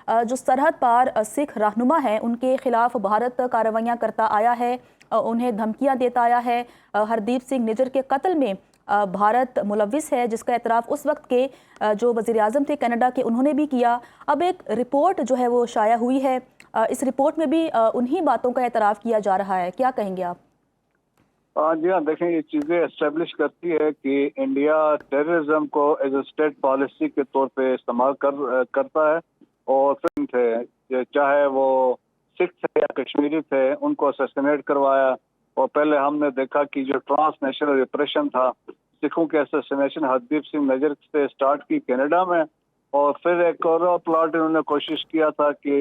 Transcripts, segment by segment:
जो सरहद पार सिख रहनुमा हैं उनके खिलाफ भारत कार्रवाइयाँ करता आया है, उन्हें धमकियाँ देता आया है। हरदीप सिंह निज्जर के कत्ल में भारत मुलविस है, जिसका एतराफ़ उस वक्त के जो वज़ीर आज़म थे कनाडा के, उन्होंने भी किया। अब एक रिपोर्ट जो है वो शाया हुई है, इस रिपोर्ट में भी उन्हीं बातों का एतराफ़ किया जा रहा है। क्या कहेंगे आप? जी हाँ, देखें, ये चीज़ें एस्टेब्लिश करती है कि इंडिया टेररिज्म को एज ए स्टेट पॉलिसी के तौर पे इस्तेमाल करता है। और फिर थे, चाहे वो सिख थे या कश्मीरी थे, उनको असैसिनेट करवाया। और पहले हमने देखा कि जो ट्रांसनेशनल रिप्रेशन था, सिखों के असैसिनेशन हरदीप सिंह निज्जर से स्टार्ट की कनाडा में। और फिर एक और प्लॉट इन्होंने कोशिश किया था कि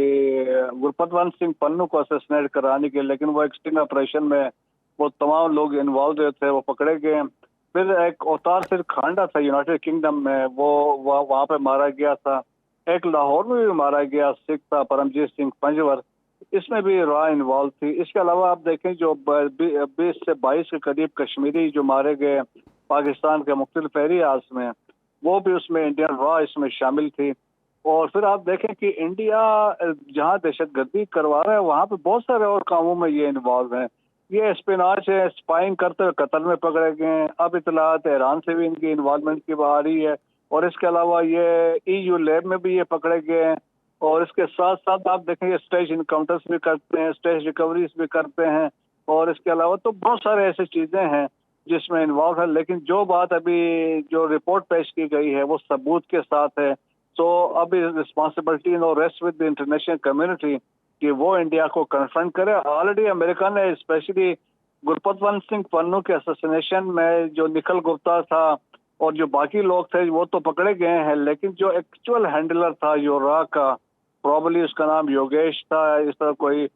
गुरपतवंत सिंह पन्नू को असैसिनेट कराने के, लेकिन वो एक स्टिंग ऑपरेशन में वो तमाम लोग इन्वॉल्व थे, वो पकड़े गए। फिर एक अवतार सिंह खांडा था यूनाइटेड किंगडम में, वो वहाँ पे मारा गया था। एक लाहौर में भी मारा गया सिख था, परमजीत सिंह पंजवर, इसमें भी रॉ इन्वॉल्व थी। इसके अलावा आप देखें जो 20 से 22 के करीब कश्मीरी जो मारे गए पाकिस्तान के मुख्तलिफ एरियाज में, वो भी उसमें इंडियन रॉ इसमें शामिल थी। और फिर आप देखें कि इंडिया जहाँ दहशतगर्दी करवा रहा है, वहाँ पे बहुत सारे और कामों में ये इन्वॉल्व हैं। ये स्पिनाच है, स्पाइंग करते हुए कतर में पकड़े गए हैं। अब इतलात ईरान से भी इनकी इन्वॉल्वमेंट की आ रही है। और इसके अलावा ये EU लैब में भी ये पकड़े गए हैं। और इसके साथ साथ आप देखेंगे स्टेज इनकाउंटर्स भी करते हैं, स्टेज रिकवरीज भी करते हैं। और इसके अलावा तो बहुत सारे ऐसी चीजें हैं जिसमें इन्वॉल्व है। लेकिन जो बात अभी जो रिपोर्ट पेश की गई है वो सबूत के साथ है। तो अब responsibility no rest with the international community कि वो इंडिया को कन्फ्रंट करे। ऑलरेडी अमेरिका ने स्पेशली गुरपतवंत सिंह पन्नू के असैसिनेशन में जो निखिल गुप्ता था और जो बाकी लोग थे वो तो पकड़े गए हैं, लेकिन जो एक्चुअल हैंडलर था योरा का, प्रॉब्ली उसका नाम योगेश था, इस तरह कोई,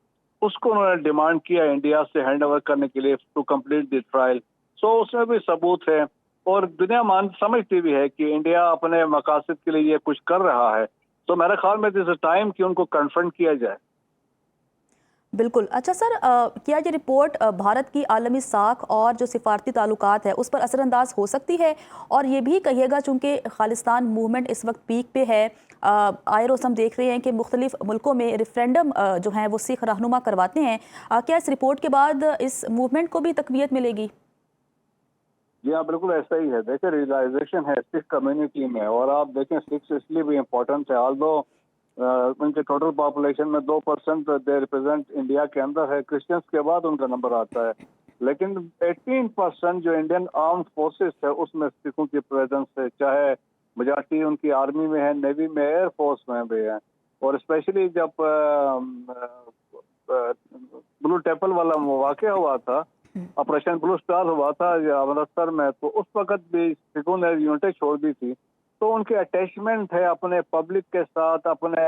उसको उन्होंने डिमांड किया इंडिया से हैंड ओवर करने के लिए टू कंप्लीट द ट्रायल। सो उसमें भी सबूत है और दुनिया समझती भी है कि इंडिया अपने मकासद के लिए ये कुछ कर रहा है। तो मेरे ख्याल में दिस टाइम कि उनको कन्फ्रंट किया जाए। बिल्कुल। अच्छा सर, क्या ये रिपोर्ट भारत की आलमी साख और जो सिफारती ताल्लुकात है उस पर असरअंदाज हो सकती है? और ये भी कहिएगा, चूँकि खालिस्तान मूवमेंट इस वक्त पीक पे है, आए रोज़ हम देख रहे हैं कि मुख्तलिफ मुल्कों में रेफरेंडम जो हैं वो सिख रहनुमा करवाते हैं, क्या इस रिपोर्ट के बाद इस मूवमेंट को भी तक़वियत मिलेगी? जी हाँ, बिल्कुल ऐसा ही है। देखिए, रियलाइजेशन है सिख कम्युनिटी में। और आप देखें सिख इसलिए भी इम्पोर्टेंट है, ऑल्दो उनके टोटल पॉपुलेशन में 2% दे रिप्रेजेंट इंडिया के अंदर है, क्रिश्चियंस के बाद उनका नंबर आता है। लेकिन 18% जो इंडियन आर्म फोर्सेस है उसमें सिखों की प्रेजेंस है, चाहे मेजॉरिटी उनकी आर्मी में है, नेवी में, एयर फोर्स में भी है। और स्पेशली जब ब्लू टेपल वाला वाक़या हुआ था, ऑपरेशन ब्लू स्टार हुआ था अमृतसर में, तो उस वक्त भी सिखों ने यूनिटें छोड़ दी थी। तो उनके अटैचमेंट है अपने पब्लिक के साथ, अपने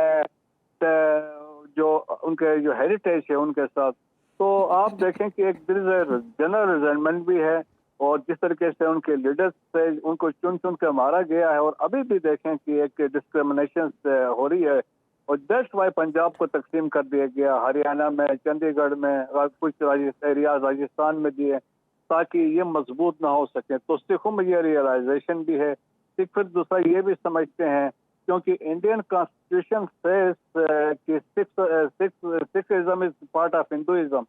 जो उनके जो हेरिटेज है उनके साथ। तो आप देखें कि एक जनरल रिजेंटमेंट भी है। और जिस तरीके से उनके लीडर्स से उनको चुन चुन कर मारा गया है, और अभी भी देखें कि एक डिस्क्रिमिनेशन हो रही है। और दैट्स वाई पंजाब को तकसीम कर दिया गया, हरियाणा में, चंडीगढ़ में, कुछ एरिया राजस्थान में दिए, ताकि ये मजबूत ना हो सके। तो सिखों में ये रियलाइजेशन भी है। फिर दूसरा ये भी समझते हैं, क्योंकि इंडियन कॉन्स्टिट्यूशन सेज कि Sikhism is part of Hinduism,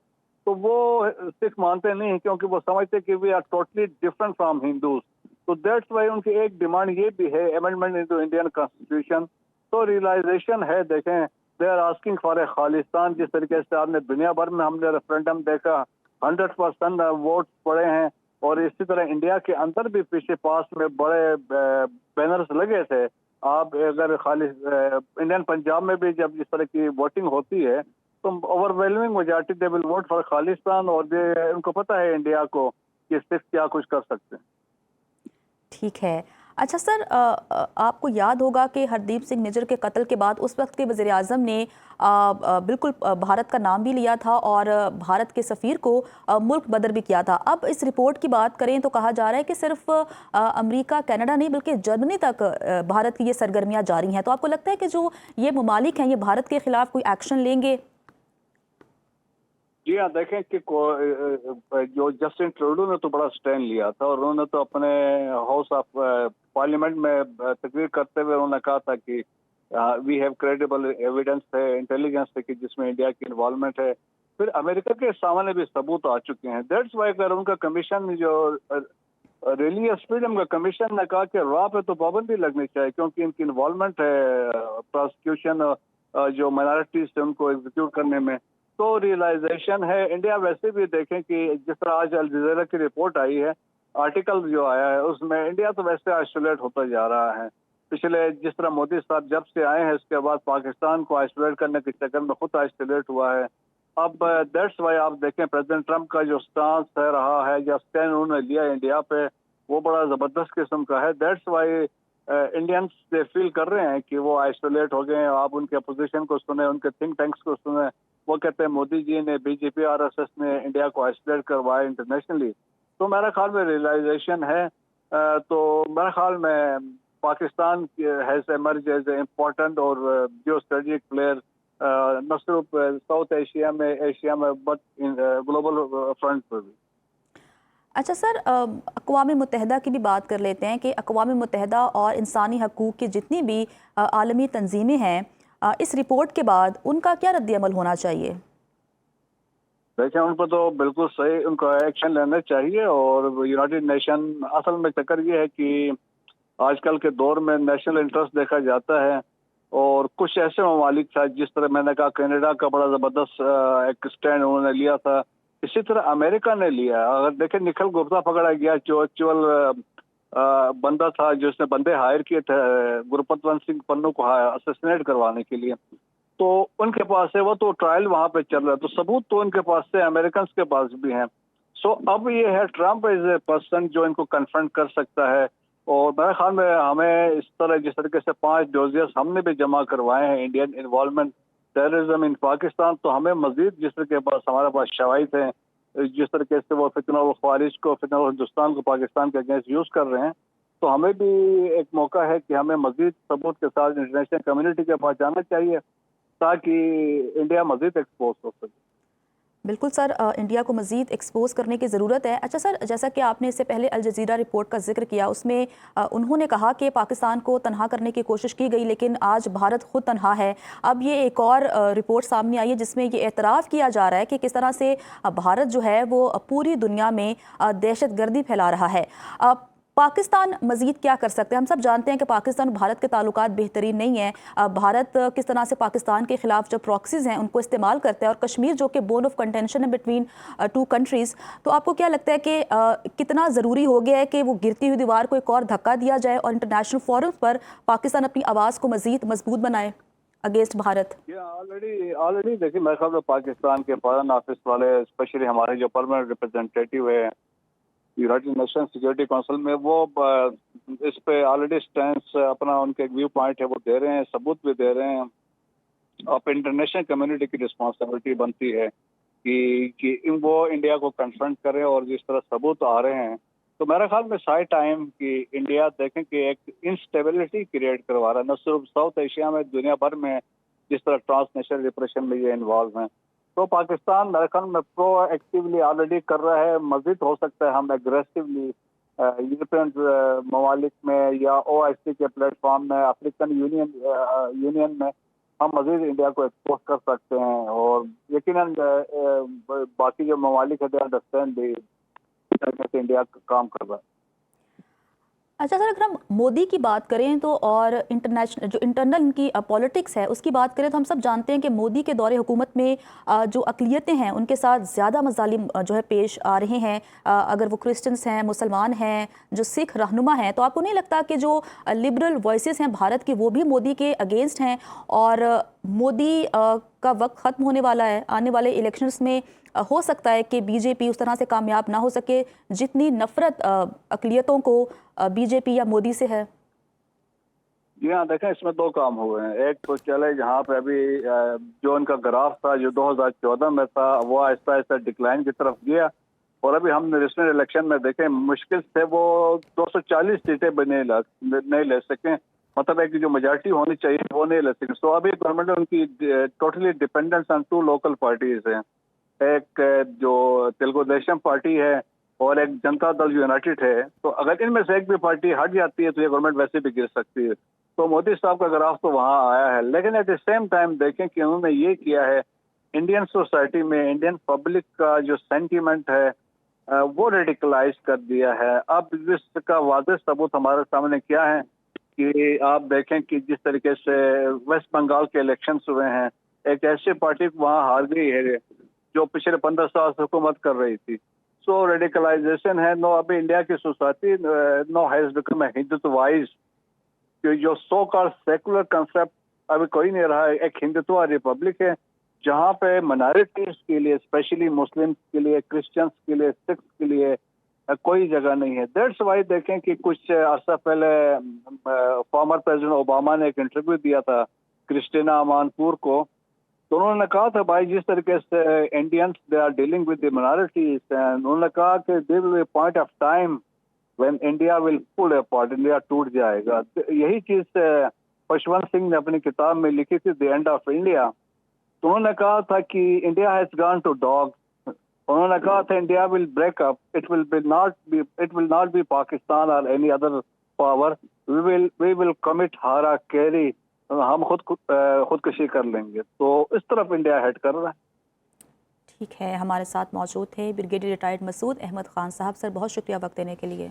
तो वो सिख मानते नहीं, क्योंकि वो समझते कि we are totally different from Hindus. तो दैट्स वाई उनकी एक डिमांड ये भी है, अमेंडमेंट इनटू इंडियन कॉन्स्टिट्यूशन। तो रियलाइजेशन है, देखें, they are asking for a Khalistan. जिस तरीके से आपने दुनिया भर में हमने रेफरेंडम देखा, 100% वोट पड़े हैं। और इसी तरह इंडिया के अंदर भी पीछे पास में बड़े बैनर्स लगे थे। आप अगर खाली इंडियन पंजाब में भी जब इस तरह की वोटिंग होती है तो overwhelming majority they will vote for Khalistan. और उनको पता है इंडिया को कि सिख क्या कुछ कर सकते हैं। ठीक है। अच्छा सर, आपको याद होगा कि हरदीप सिंह निज्जर के कत्ल के बाद उस वक्त के वज़ीर आज़म ने बिल्कुल भारत का नाम भी लिया था और भारत के सफ़ीर को मुल्क बदर भी किया था। अब इस रिपोर्ट की बात करें तो कहा जा रहा है कि सिर्फ अमेरिका, कनाडा नहीं बल्कि जर्मनी तक भारत की ये सरगर्मियाँ जारी हैं। तो आपको लगता है कि जो ये ममालिक हैं ये भारत के ख़िलाफ़ कोई एक्शन लेंगे? जी हाँ, देखें कि जो जस्टिन ट्रूडो ने तो बड़ा स्टैंड लिया था, और उन्होंने तो अपने हाउस ऑफ पार्लियामेंट में तकरीर करते हुए उन्होंने कहा था कि वी हैव क्रेडिबल एविडेंस है, इंटेलिजेंस है कि जिसमें इंडिया की इन्वॉल्वमेंट है, फिर अमेरिका के सामने भी सबूत आ चुके हैं। दैट्स वाई अगर उनका कमीशन जो रिलीजियस फ्रीडम का कमीशन ने कहा कि रॉ पे तो पाबंदी लगनी चाहिए क्योंकि इनकी इन्वॉल्वमेंट है प्रोसिक्यूशन जो माइनॉरिटीज थे उनको एग्जीक्यूट करने में, तो रियलाइजेशन है। इंडिया वैसे भी देखें कि जिस तरह आज अल जज़ीरा की रिपोर्ट आई है, आर्टिकल जो आया है उसमें इंडिया तो वैसे आइसोलेट होता जा रहा है। पिछले जिस तरह मोदी साहब जब से आए हैं उसके बाद पाकिस्तान को आइसोलेट करने के चक्कर में खुद आइसोलेट हुआ है। अब दैट्स वाई आप देखें प्रेसिडेंट ट्रंप का जो स्टांस है रहा है या स्टैंड उन्होंने लिया इंडिया पे, वो बड़ा जबरदस्त किस्म का है। दैट्स वाई इंडियंस से फील कर रहे हैं कि वो आइसोलेट हो गए हैं। आप उनके अपोजिशन को सुने, उनके थिंक टैंक्स को सुने, वो कहते हैं मोदी जी ने, बीजेपी आरएसएस ने इंडिया को आइसोलेट करवाया इंटरनेशनली। तो मेरा ख्याल में रियलाइजेशन है। तो मेरा ख्याल में Pakistan has emerge as a important और जियो स्ट्रेटेजिक प्लेयर न सिर्फ साउथ एशिया में बट ग्लोबल फ्रंट पर भी। अच्छा सर, अक़वाम मुत्तहिदा की भी बात कर लेते हैं कि अक़वाम मुत्तहिदा और इंसानी हकूक़ की जितनी भी आलमी तंजीमें हैं, इस रिपोर्ट के बाद उनका क्या रद्द-ए-अमल होना चाहिए? देखिए, उन पर तो बिल्कुल सही उनको एक्शन लेना चाहिए। और यूनाइटेड नेशन असल में चक्कर ये है कि आजकल के दौर में नेशनल इंटरेस्ट देखा जाता है और कुछ ऐसे ममालिक था, जिस तरह मैंने कहा कनाडा का बड़ा ज़बरदस्त एक स्टैंड उन्होंने लिया था, इसी तरह अमेरिका ने लिया। अगर देखें निखिल गुप्ता पकड़ा गया जो एक्चुअल बंदा था जिसने बंदे हायर किए थे गुरपतवंत सिंह पन्नू को असैसिनेट करवाने के लिए, तो उनके पास है, वो तो ट्रायल वहां पे चल रहा है, तो सबूत तो उनके पास से अमेरिकन के पास भी हैं। सो अब ये है ट्रंप इज ए पर्सन जो इनको कन्फ्रंट कर सकता है। और मेरे ख्याल में हमें इस तरह जिस तरीके से 5 डोजियर्स हमने भी जमा करवाए हैं Indian involvement terrorism in Pakistan, तो हमें मजीद जिस तरीके पास हमारे पास शवाहिद हैं, जिस तरीके से वो फितना व ख्वारिज को, फितना व हिंदुस्तान को पाकिस्तान के अगेंस्ट यूज कर रहे हैं, तो हमें भी एक मौका है कि हमें मजीद सबूत के साथ इंटरनेशनल कम्युनिटी के पास जाना चाहिए ताकि इंडिया मजीद एक्सपोज हो सके। बिल्कुल सर, इंडिया को मज़ीद एक्सपोज करने की ज़रूरत है। अच्छा सर, जैसा कि आपने इससे पहले अल जज़ीरा रिपोर्ट का जिक्र किया, उसमें उन्होंने कहा कि पाकिस्तान को तनहा करने की कोशिश की गई, लेकिन आज भारत खुद तनहा है। अब ये एक और रिपोर्ट सामने आई है जिसमें ये एतराफ़ किया जा रहा है कि किस तरह से भारत जो है वो पूरी दुनिया में दहशतगर्दी फैला रहा है। पाकिस्तान मज़ीद क्या कर सकते हैं? हम सब जानते हैं कि पाकिस्तान और भारत के ताल्लुकात बेहतरीन नहीं हैं। भारत किस तरह से पाकिस्तान के ख़िलाफ़ जो प्रॉक्सीज़ हैं उनको इस्तेमाल करता है, और कश्मीर जो कि बोन ऑफ कंटेंशन है बिटवीन 2 कंट्रीज़। तो आपको क्या लगता है कि कितना ज़रूरी हो गया है कि वो गिरती हुई दीवार को एक और धक्का दिया जाए और इंटरनेशनल फोरम्स पर पाकिस्तान अपनी आवाज़ को मज़ीद मजबूत बनाए अगेंस्ट भारत? ऑलरेडी देखिए, मेरे ख्याल में पाकिस्तान के फॉरेन ऑफिस वाले, स्पेशली हमारे जो परमानेंट रिप्रेजेंटेटिव है यूनाइटेड नेशन सिक्योरिटी काउंसिल में, वो इस पे ऑलरेडी स्टैंड अपना उनके व्यू पॉइंट है वो दे रहे हैं, सबूत भी दे रहे हैं। अब इंटरनेशनल कम्युनिटी की रिस्पॉन्सिबिलिटी बनती है कि वो इंडिया को कन्फ्रंट करें, और जिस तरह सबूत आ रहे हैं, तो मेरा ख्याल में साई टाइम कि इंडिया देखें कि एक इंस्टेबिलिटी क्रिएट करवा रहा है, न सिर्फ साउथ एशिया में, दुनिया भर में जिस तरह ट्रांसनेशनल डिप्रेशन में ये इन्वॉल्व हैं। तो पाकिस्तान मेरे ख्याल में प्रो एक्टिवली ऑलरेडी कर रहा है, मजीद हो सकता है हम एग्रेसिवली यूरोपियन ममालिक में या OIC के प्लेटफॉर्म में, अफ्रीकन यूनियन में हम मजीद इंडिया को एक्सपोज कर सकते हैं। और यकीनन बाकी जो ममालिक है दे अंडरस्टैंड इंडिया काम कर रहा है। अच्छा सर, अगर हम मोदी की बात करें तो, और इंटरनेशनल जो इंटरनल इनकी पॉलिटिक्स है उसकी बात करें, तो हम सब जानते हैं कि मोदी के दौरे हुकूमत में जो अक़लियतें हैं उनके साथ ज़्यादा मज़ालिम जो है पेश आ रहे हैं। अगर वो क्रिश्चियंस हैं, मुसलमान हैं, जो सिख रहनुमा हैं, तो आपको नहीं लगता कि जो लिबरल वॉइसेस हैं भारत की वो भी मोदी के अगेंस्ट हैं, और मोदी का वक्त ख़त्म होने वाला है? आने वाले इलेक्शंस में हो सकता है कि बीजेपी उस तरह से कामयाब ना हो सके जितनी नफरत अक़लियतों को बीजेपी या मोदी से है। जी हाँ, देखें इसमें 2 काम हुए हैं। एक तो चले जहाँ पे अभी जो उनका ग्राफ था जो 2014 में था, वो आहिस्ता आहिस्ता डिक्लाइन की तरफ गया, और अभी हमने रिसेंट इलेक्शन में देखें मुश्किल से वो 240 सीटें भी नहीं ले सके, मतलब एक जो मेजॉरिटी होनी चाहिए वो नहीं ले सके। तो अभी गवर्नमेंट उनकी totally dependence on 2 local parties हैं, एक जो तेलुगु देशम पार्टी है और एक जनता दल यूनाइटेड है। तो अगर इनमें से एक भी पार्टी हट जाती है तो ये गवर्नमेंट वैसे भी गिर सकती है। تو مودی صاحب کا گراف تو وہاں آیا ہے، لیکن ایٹ دا سیم ٹائم دیکھیں کہ انہوں نے یہ کیا ہے، انڈین سوسائٹی میں انڈین پبلک کا جو سینٹیمنٹ ہے وہ ریڈیکلائز کر دیا ہے۔ اب اس کا واضح ثبوت ہمارے سامنے کیا ہے کہ آپ دیکھیں کہ جس طریقے سے ویسٹ بنگال کے الیکشنز ہوئے ہیں، ایک ایسی پارٹی وہاں ہار گئی ہے جو پچھلے 15 سال سے حکومت کر رہی تھی۔ سو ریڈیکلائزیشن ہے، نو ابھی انڈیا کی society now has become a Hindutvaised, کہ جو سو کال سیکولر کنسپٹ ابھی کوئی نہیں رہا ہے، ایک ہندوتوا ریپبلک ہے جہاں پہ منارٹیز کے لیے، اسپیشلی مسلمس کے لیے، کرسچنس کے لیے، سکھ کے لیے کوئی جگہ نہیں ہے۔ دیٹس وائی دیکھیں کہ کچھ عرصہ پہلے فارمر پریزیڈنٹ اوباما نے ایک انٹرویو دیا تھا کرسٹینا امانپور کو، تو انہوں نے کہا تھا بھائی جس طریقے سے Indians they are dealing with the minorities, انہوں نے کہا کہ there will be a point of time when India will pull apart، India ٹوٹ جائے گا۔ یہی چیز پشونت سنگھ نے اپنی کتاب میں لکھی تھی دی اینڈ آف انڈیا، تو انہوں نے کہا تھا کہ India has gone to dog, انہوں نے کہا تھا India will break up, it will not be Pakistan or any other power, we will commit hara-kiri, ہم خودکشی کر لیں گے۔ تو اس طرف انڈیا ہیڈ کر رہا ہے۔ ٹھیک ہے، ہمارے ساتھ موجود تھے بریگیڈیئر ریٹائرڈ مسعود احمد خان صاحب۔ سر بہت شکریہ وقت دینے کے لیے۔